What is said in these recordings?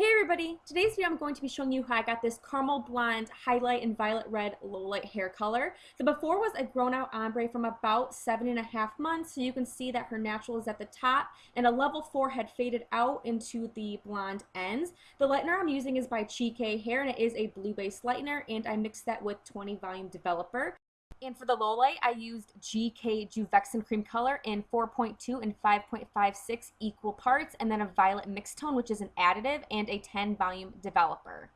Hey everybody! Today's video I'm going to be showing you how I got this caramel blonde highlight and violet red low light hair color. The before was a grown out ombre from about 7.5 months, so you can see that her natural is at the top and a level 4 had faded out into the blonde ends. The lightener I'm using is by Cheek Hair and it is a blue based lightener, and I mixed that with 20 volume developer. And for the low light, I used GK Juvexen Cream Color in 4.2 and 5.56 equal parts, and then a violet mixed tone, which is an additive, and a 10 volume developer.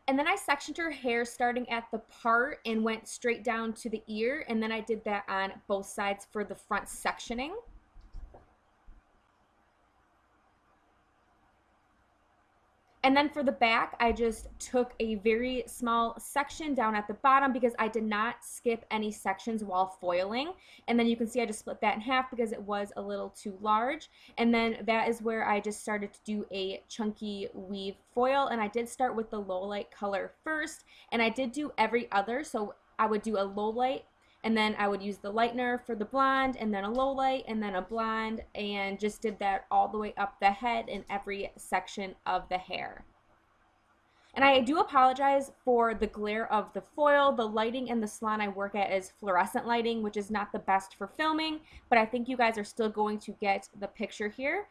And then I sectioned her hair starting at the part and went straight down to the ear, and then I did that on both sides for the front sectioning. And then for the back, I just took a very small section down at the bottom because I did not skip any sections while foiling. And then you can see I just split that in half because it was a little too large. And then that is where I just started to do a chunky weave foil. And I did start with the low light color first. And I did do every other. So I would do a low light, and then I would use the lightener for the blonde, and then a low light, and then a blonde, and just did that all the way up the head in every section of the hair. And I do apologize for the glare of the foil. The lighting in the salon I work at is fluorescent lighting, which is not the best for filming, but I think you guys are still going to get the picture here.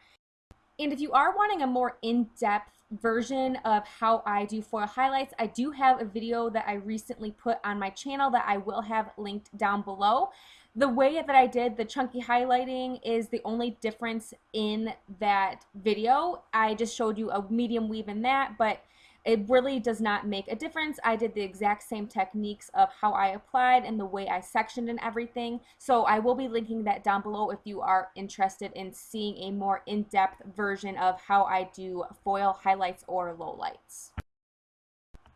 And if you are wanting a more in-depth version of how I do foil highlights, I do have a video that I recently put on my channel that I will have linked down below. The way that I did the chunky highlighting is the only difference in that video. I just showed you a medium weave in that, but it really does not make a difference. I did the exact same techniques of how I applied and the way I sectioned and everything. So I will be linking that down below if you are interested in seeing a more in-depth version of how I do foil highlights or lowlights.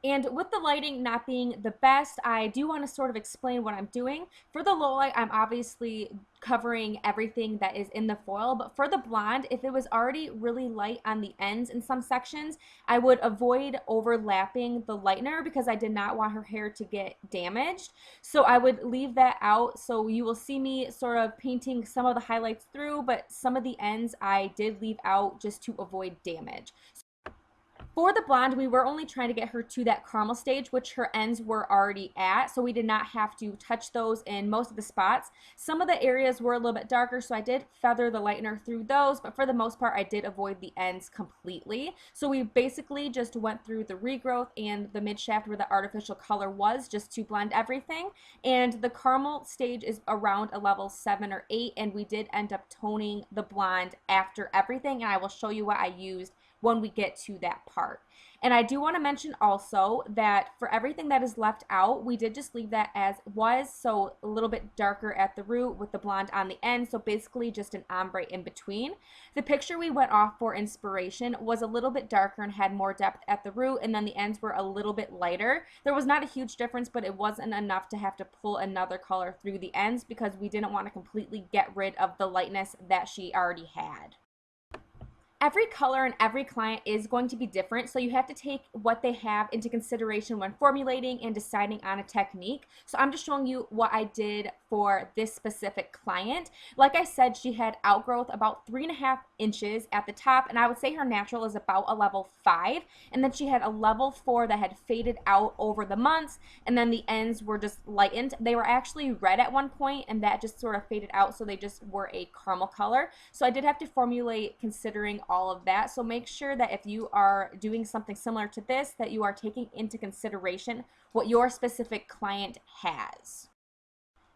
And with the lighting not being the best, I do want to sort of explain what I'm doing. For the low light, I'm obviously covering everything that is in the foil, but for the blonde, if it was already really light on the ends in some sections, I would avoid overlapping the lightener because I did not want her hair to get damaged. So I would leave that out. So you will see me sort of painting some of the highlights through, but some of the ends I did leave out just to avoid damage. For the blonde, we were only trying to get her to that caramel stage, which her ends were already at, so we did not have to touch those in most of the spots. Some of the areas were a little bit darker, so I did feather the lightener through those, but for the most part, I did avoid the ends completely. So we basically just went through the regrowth and the mid shaft where the artificial color was, just to blend everything. And the caramel stage is around a level 7 or 8, and we did end up toning the blonde after everything, and I will show you what I used when we get to that part. And I do want to mention also that for everything that is left out, we did just leave that as was, so a little bit darker at the root with the blonde on the end, so basically just an ombre in between. The picture we went off for inspiration was a little bit darker and had more depth at the root, and then the ends were a little bit lighter. There was not a huge difference, but it wasn't enough to have to pull another color through the ends because we didn't want to completely get rid of the lightness that she already had. Every color and every client is going to be different, so you have to take what they have into consideration when formulating and deciding on a technique. So I'm just showing you what I did for this specific client. Like I said, she had outgrowth about 3.5 inches at the top, and I would say her natural is about a level 5, and then she had a level 4 that had faded out over the months, and then the ends were just lightened. They were actually red at one point, and that just sort of faded out, so they just were a caramel color. So I did have to formulate considering all of that. So make sure that if you are doing something similar to this, that you are taking into consideration what your specific client has.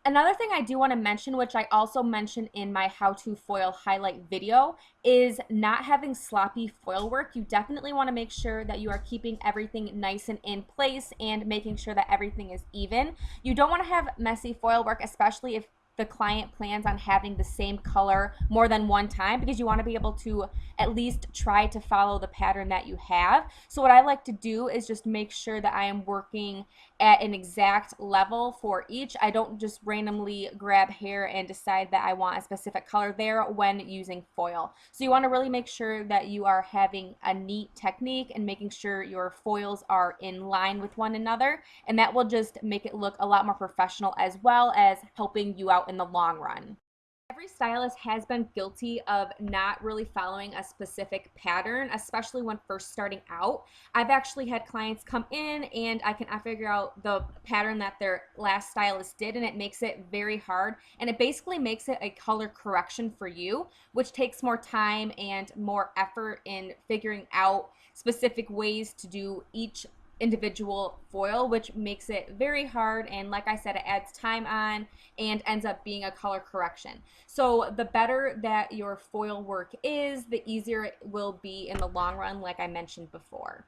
Another thing I do want to mention, which I also mentioned in my how to foil highlight video, is not having sloppy foil work. You definitely want to make sure that you are keeping everything nice and in place and making sure that everything is even. You don't want to have messy foil work, especially if the client plans on having the same color more than one time, because you want to be able to at least try to follow the pattern that you have. So what I like to do is just make sure that I am working at an exact level for each. I don't just randomly grab hair and decide that I want a specific color there when using foil. So you want to really make sure that you are having a neat technique and making sure your foils are in line with one another, and that will just make it look a lot more professional as well as helping you out in the long run. Every stylist has been guilty of not really following a specific pattern, especially when first starting out. I've actually had clients come in and I figure out the pattern that their last stylist did, and it makes it very hard. And it basically makes it a color correction for you, which takes more time and more effort in figuring out specific ways to do each individual foil, which makes it very hard. And like I said, it adds time on and ends up being a color correction. So the better that your foil work is, the easier it will be in the long run, like I mentioned before.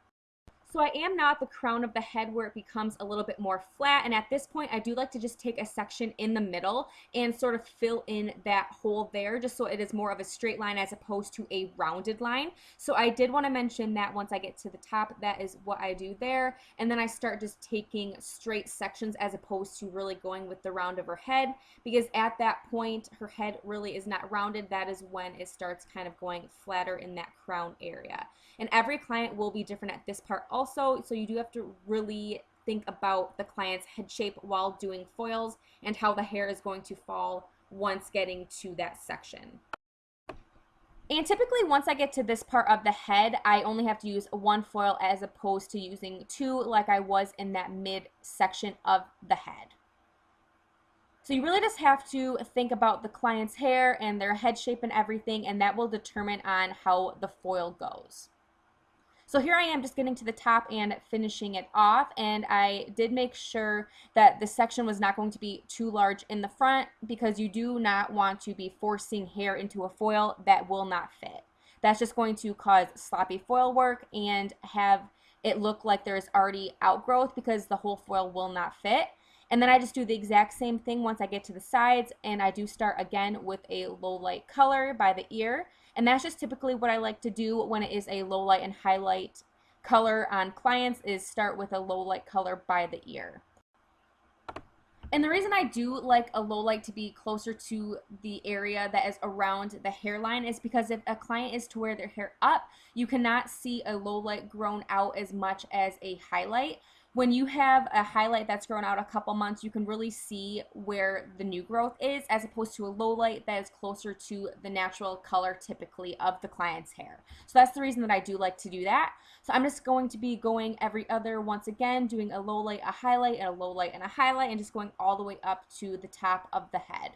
So I am now at the crown of the head where it becomes a little bit more flat, and at this point I do like to just take a section in the middle and sort of fill in that hole there, just so it is more of a straight line as opposed to a rounded line. So I did want to mention that once I get to the top, that is what I do there, and then I start just taking straight sections as opposed to really going with the round of her head, because at that point her head really is not rounded. That is when it starts kind of going flatter in that crown area. And every client will be different at this part also, so you do have to really think about the client's head shape while doing foils and how the hair is going to fall once getting to that section. And typically once I get to this part of the head, I only have to use one foil as opposed to using two like I was in that mid section of the head. So you really just have to think about the client's hair and their head shape and everything, and that will determine on how the foil goes. So here I am just getting to the top and finishing it off, and I did make sure that the section was not going to be too large in the front, because you do not want to be forcing hair into a foil that will not fit. That's just going to cause sloppy foil work and have it look like there's already outgrowth, because the whole foil will not fit. And then I just do the exact same thing once I get to the sides, and I do start again with a low light color by the ear. And that's just typically what I like to do when it is a low light and highlight color on clients, is start with a low light color by the ear. And the reason I do like a low light to be closer to the area that is around the hairline is because if a client is to wear their hair up, you cannot see a low light grown out as much as a highlight. When you have a highlight that's grown out a couple months, you can really see where the new growth is, as opposed to a low light that is closer to the natural color typically of the client's hair. So that's the reason that I do like to do that. So I'm just going to be going every other, once again, doing a low light, a highlight, and a low light, and a highlight, and just going all the way up to the top of the head.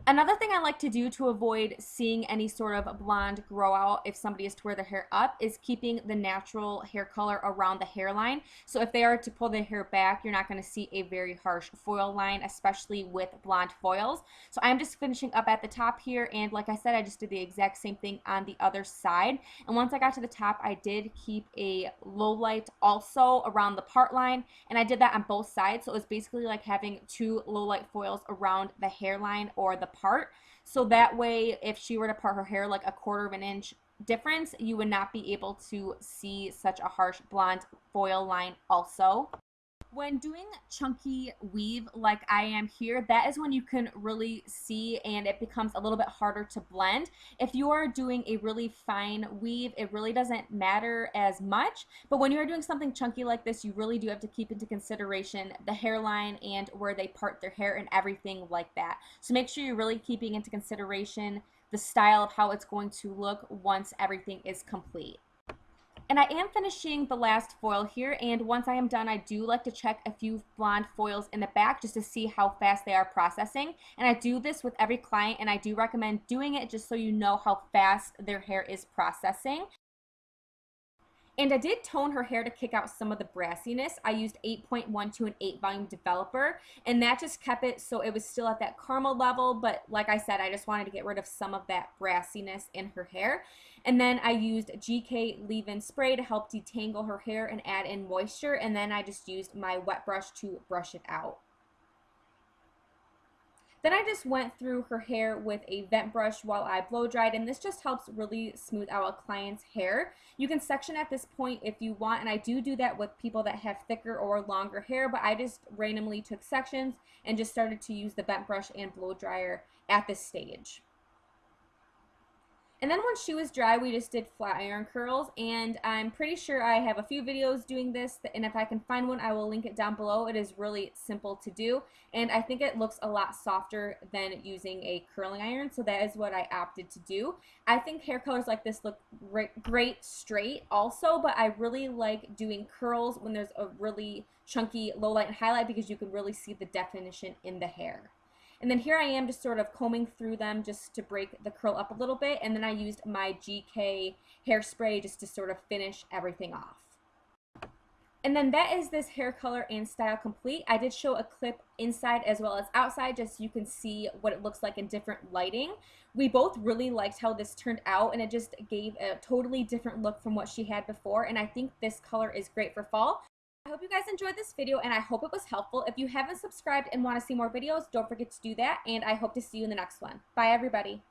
Another thing I like to do to avoid seeing any sort of blonde grow out if somebody is to wear their hair up is keeping the natural hair color around the hairline. So if they are to pull their hair back, you're not going to see a very harsh foil line, especially with blonde foils. So I'm just finishing up at the top here, and like I said, I just did the exact same thing on the other side. And once I got to the top, I did keep a low light also around the part line, and I did that on both sides. So it was basically like having two low light foils around the hairline or the part, so that way if she were to part her hair like a quarter of an inch difference, you would not be able to see such a harsh blonde foil line also. When doing chunky weave like I am here, that is when you can really see and it becomes a little bit harder to blend. If you are doing a really fine weave, it really doesn't matter as much, but when you are doing something chunky like this, you really do have to keep into consideration the hairline and where they part their hair and everything like that. So make sure you're really keeping into consideration the style of how it's going to look once everything is complete. And I am finishing the last foil here, and once I am done, I do like to check a few blonde foils in the back just to see how fast they are processing. And I do this with every client, and I do recommend doing it just so you know how fast their hair is processing. And I did tone her hair to kick out some of the brassiness. I used 8.12 and 8 volume developer, and that just kept it so it was still at that caramel level, but like I said, I just wanted to get rid of some of that brassiness in her hair. And then I used GK leave-in spray to help detangle her hair and add in moisture, and then I just used my wet brush to brush it out. Then I just went through her hair with a vent brush while I blow dried, and this just helps really smooth out a client's hair. You can section at this point if you want, and I do that with people that have thicker or longer hair, but I just randomly took sections and just started to use the vent brush and blow dryer at this stage. And then once she was dry, we just did flat iron curls, and I'm pretty sure I have a few videos doing this, and if I can find one, I will link it down below. It is really simple to do, and I think it looks a lot softer than using a curling iron, so that is what I opted to do. I think hair colors like this look great straight also, but I really like doing curls when there's a really chunky low light and highlight because you can really see the definition in the hair. And then here I am just sort of combing through them just to break the curl up a little bit. And then I used my GK hairspray just to sort of finish everything off. And then that is this hair color and style complete. I did show a clip inside as well as outside just so you can see what it looks like in different lighting. We both really liked how this turned out, and it just gave a totally different look from what she had before, and I think this color is great for fall. I hope you guys enjoyed this video, and I hope it was helpful. If you haven't subscribed and want to see more videos, don't forget to do that, and I hope to see you in the next one. Bye, everybody.